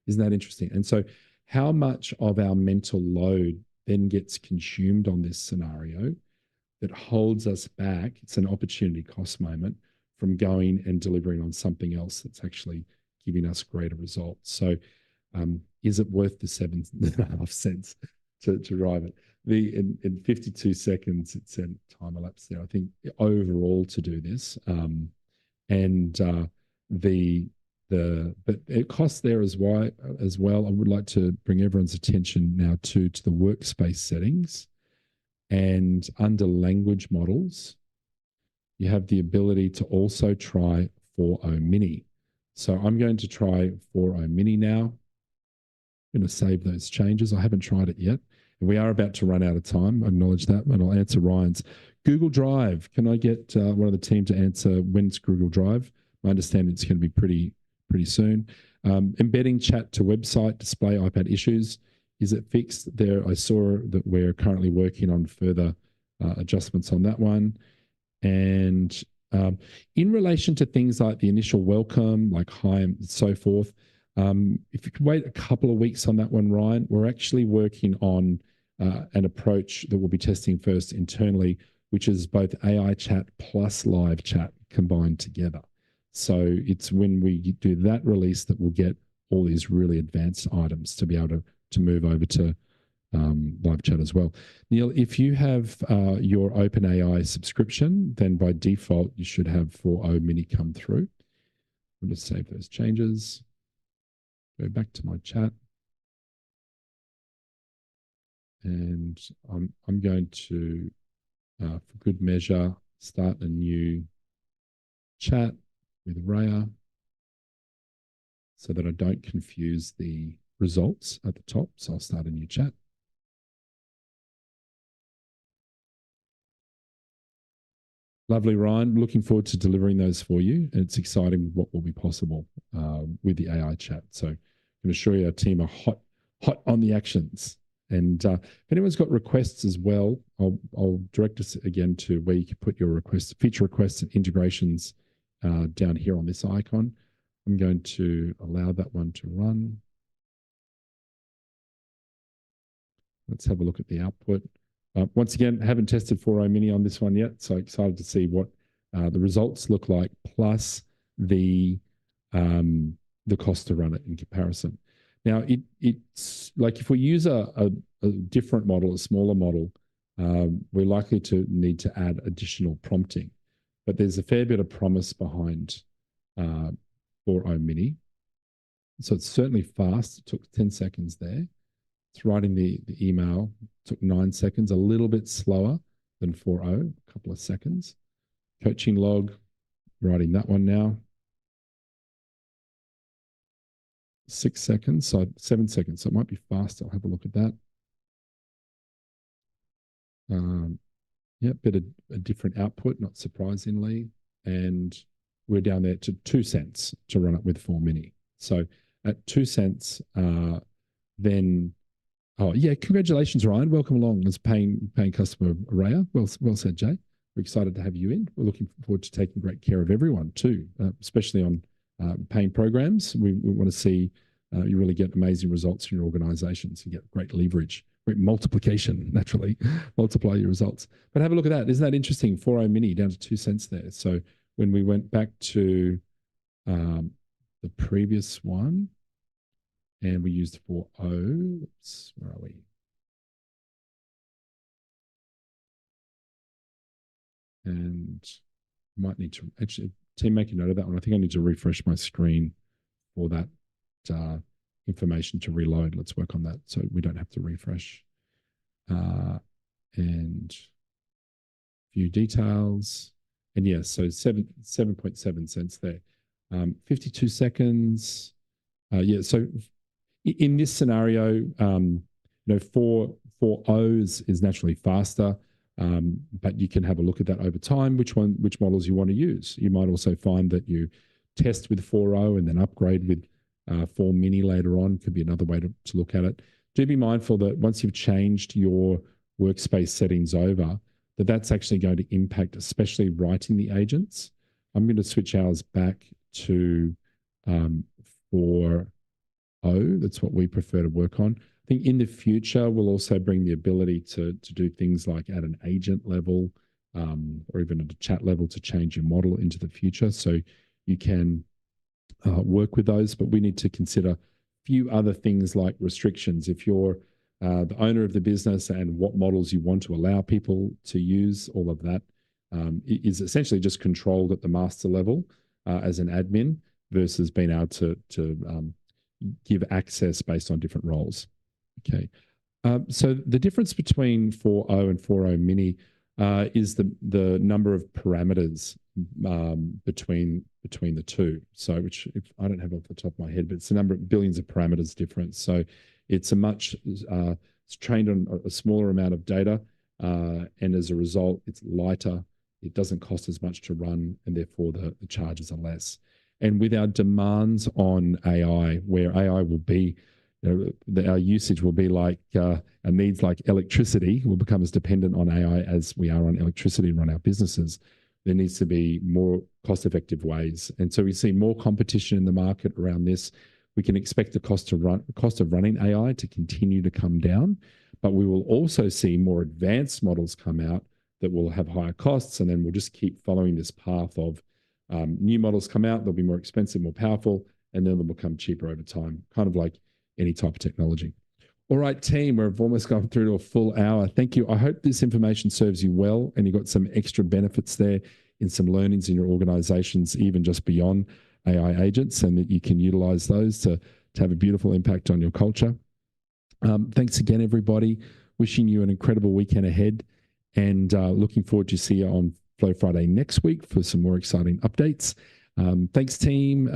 Isn't that interesting? And so how much of our mental load then gets consumed on this scenario that holds us back? It's an opportunity cost moment from going and delivering on something else that's actually giving us greater results. So is it worth the 7.5 cents to arrive at? In 52 seconds, it said time elapsed there. I think overall to do this, but it costs there as well. I would like to bring everyone's attention now to the workspace settings, and under language models, you have the ability to also try 4o Mini. So I'm going to try 4o Mini now. I'm going to save those changes. I haven't tried it yet. We are about to run out of time. I acknowledge that, and I'll answer Ryan's. Google Drive. Can I get one of the team to answer when's Google Drive? My understanding it's going to be pretty soon. Embedding chat to website display iPad issues. Is it fixed there? I saw that we're currently working on further adjustments on that one. And in relation to things like the initial welcome, like hi and so forth, if you could wait a couple of weeks on that one, Ryan, we're actually working on an approach that we'll be testing first internally, which is both AI chat plus live chat combined together. So it's when we do that release that we'll get all these really advanced items to be able to move over to live chat as well. Neil, if you have your OpenAI subscription, then by default, you should have 4o Mini come through. I'll just save those changes. Go back to my chat. And I'm going to, for good measure, start a new chat with Raya so that I don't confuse the results at the top. So I'll start a new chat. Lovely, Ryan. Looking forward to delivering those for you. And it's exciting what will be possible with the AI chat. So I'm going to show you our team are hot on the actions. And if anyone's got requests as well, I'll direct us again to where you can put your requests, feature requests and integrations down here on this icon. I'm going to allow that one to run. Let's have a look at the output. Once again, haven't tested 4o Mini on this one yet, so excited to see what the results look like, plus the cost to run it in comparison. Now, it's like if we use a different model, a smaller model, we're likely to need to add additional prompting. But there's a fair bit of promise behind 4o Mini. So it's certainly fast. It took 10 seconds there. It's writing the email. Took 9 seconds, a little bit slower than 4o, a couple of seconds. Coaching log, writing that one now. 6 seconds, so 7 seconds. So it might be faster. I'll have a look at that. Yeah, bit of a different output, not surprisingly. And we're down there to 2 cents to run it with 4 Mini. So at 2 cents, then, oh yeah, congratulations, Ryan. Welcome along as paying customer Raya. Well said, Jay. We're excited to have you in. We're looking forward to taking great care of everyone too, especially on paying programs. We want to see you really get amazing results in your organizations. You get great leverage, great multiplication, naturally, multiply your results. But have a look at that. Isn't that interesting? 4.0 Mini down to 2 cents there. So when we went back to the previous one and we used 4.0, oops, where are we? And might need to actually, team, make a note of that one. I think I need to refresh my screen for that information to reload. Let's work on that so we don't have to refresh. And view details. And yes, so 7.7 cents there. 52 seconds. Yeah, so in this scenario, you know, 4 O's is naturally faster. But you can have a look at that over time, which models you want to use. You might also find that you test with 4.0 and then upgrade with 4 Mini later on. Could be another way to look at it. Do be mindful that once you've changed your workspace settings over, that's actually going to impact, especially writing the agents. I'm going to switch ours back to 4.0. That's what we prefer to work on. I think in the future, we'll also bring the ability to do things like at an agent level or even at a chat level to change your model into the future. So you can work with those, but we need to consider a few other things like restrictions. If you're the owner of the business and what models you want to allow people to use, all of that is essentially just controlled at the master level as an admin versus being able to give access based on different roles. Okay. So the difference between 4.0 and 4.0 Mini is the number of parameters between the two. So, which if I don't have off the top of my head, but it's a number of billions of parameters difference. So it's a much it's trained on a smaller amount of data, and as a result, it's lighter. It doesn't cost as much to run, and therefore the charges are less. And with our demands on AI, where AI will be, our usage will be like our needs like electricity will become as dependent on AI as we are on electricity to run our businesses. There needs to be more cost-effective ways. And so we see more competition in the market around this. We can expect the cost of running AI to continue to come down, but we will also see more advanced models come out that will have higher costs, and then we'll just keep following this path of new models come out, they'll be more expensive, more powerful, and then they'll become cheaper over time, kind of like any type of technology. All right, team, we've almost gone through to a full hour. Thank you. I hope this information serves you well and you got some extra benefits there in some learnings in your organizations, even just beyond AI agents, and that you can utilize those to have a beautiful impact on your culture. Thanks again, everybody. Wishing you an incredible weekend ahead, and looking forward to see you on Flow Friday next week for some more exciting updates. Thanks, team,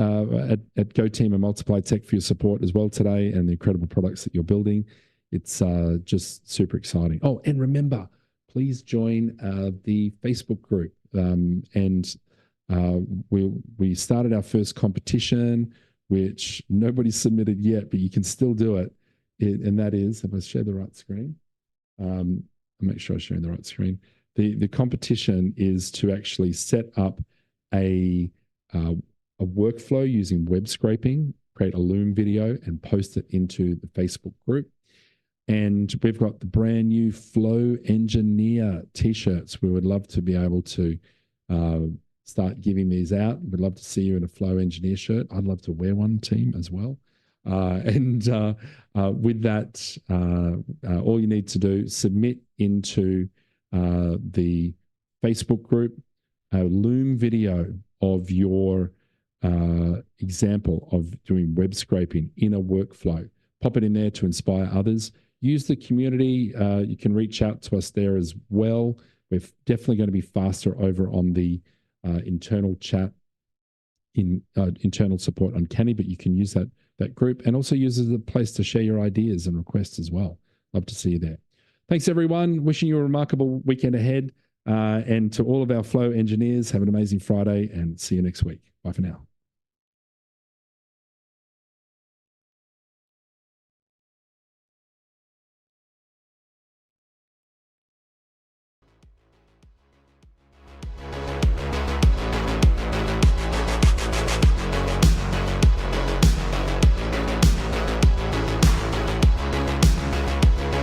at Go Team and MultiPlai.tech for your support as well today and the incredible products that you're building. It's just super exciting. Oh, and remember, please join the Facebook group. We started our first competition, which nobody's submitted yet, but you can still do it. And that is, if I share the right screen, I'll make sure I'm sharing the right screen. The competition is to actually set up a workflow using web scraping, create a Loom video and post it into the Facebook group. And we've got the brand new Flow Engineer t-shirts. We would love to be able to start giving these out. We'd love to see you in a Flow Engineer shirt. I'd love to wear one, team, as well. With that, all you need to do, submit into the Facebook group a Loom video of your example of doing web scraping in a workflow. Pop it in there to inspire others. Use the community. You can reach out to us there as well. We're definitely going to be faster over on the internal chat, internal support Uncanny, but you can use that that group, and also use it as a place to share your ideas and requests as well. Love to see you there. Thanks, everyone. Wishing you a remarkable weekend ahead. And to all of our Flow engineers, have an amazing Friday and see you next week. Bye for now.